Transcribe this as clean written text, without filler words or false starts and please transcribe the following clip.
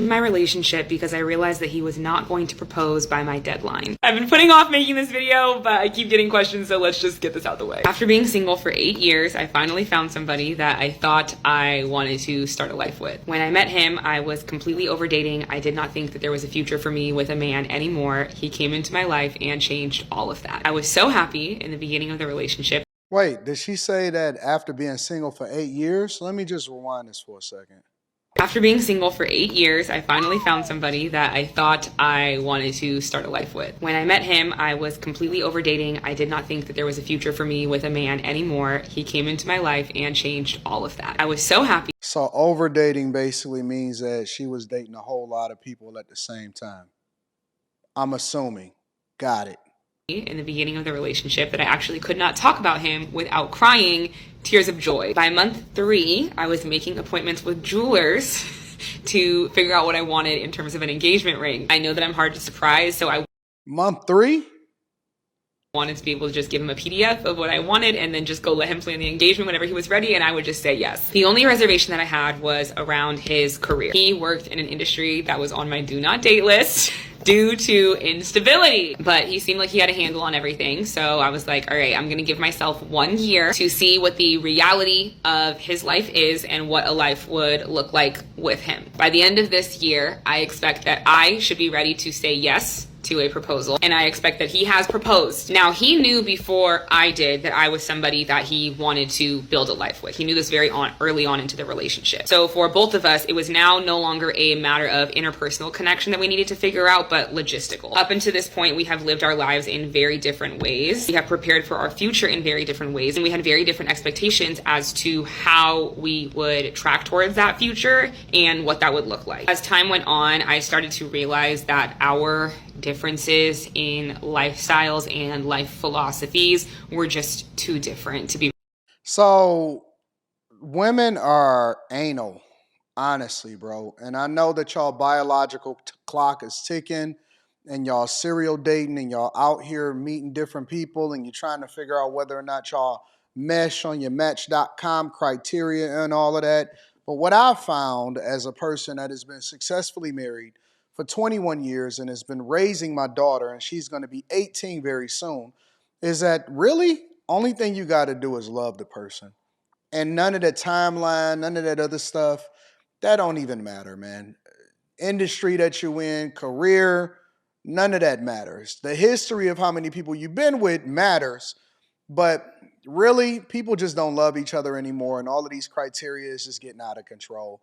my relationship because I realized that he was not going to propose by my deadline. I've been putting off making this video, but I keep getting questions, so let's just get this out of the way. After being single for 8 years, I finally found somebody that I thought I wanted to start a life with. When I met him, I was completely over dating. I did not think that there was a future for me with a man anymore. He came into my life and changed all of that. I was so happy in the beginning of the relationship. Wait, did she say that after being single for 8 years? Let me just rewind this for a second. After being single for 8 years, I finally found somebody that I thought I wanted to start a life with. When I met him, I was completely over dating. I did not think that there was a future for me with a man anymore. He came into my life and changed all of that. I was so happy. So over dating basically means that she was dating a whole lot of people at the same time. I'm assuming. Got it. In the beginning of the relationship that I actually could not talk about him without crying tears of joy. By month 3, I was making appointments with jewelers to figure out what I wanted in terms of an engagement ring. I know that I'm hard to surprise, so I Month 3? wanted to be able to just give him a PDF of what I wanted and then just go let him plan the engagement whenever he was ready, and I would just say yes. The only reservation that I had was around his career. He worked in an industry that was on my do not date list due to instability, but he seemed like he had a handle on everything. So I was like, all right, I'm gonna give myself 1 year to see what the reality of his life is and what a life would look like with him. By the end of this year, I expect that I should be ready to say yes to a proposal, and I expect that he has proposed. Now, he knew before I did that I was somebody that he wanted to build a life with. He knew this very early on into the relationship. So for both of us, it was now no longer a matter of interpersonal connection that we needed to figure out, but logistical. Up until this point, we have lived our lives in very different ways. We have prepared for our future in very different ways, and we had very different expectations as to how we would track towards that future and what that would look like. As time went on, I started to realize that our differences in lifestyles and life philosophies were just too different to be. So women are anal, honestly, bro. And I know that y'all biological clock is ticking and y'all serial dating and y'all out here meeting different people and you're trying to figure out whether or not y'all mesh on your match.com criteria and all of that. But what I found as a person that has been successfully married for 21 years and has been raising my daughter, and she's going to be 18 very soon, is that really only thing you got to do is love the person. And none of that timeline, none of that other stuff, that don't even matter, man. Industry that you in, career, none of that matters. The history of how many people you've been with matters, but really, people just don't love each other anymore, and all of these criteria is just getting out of control.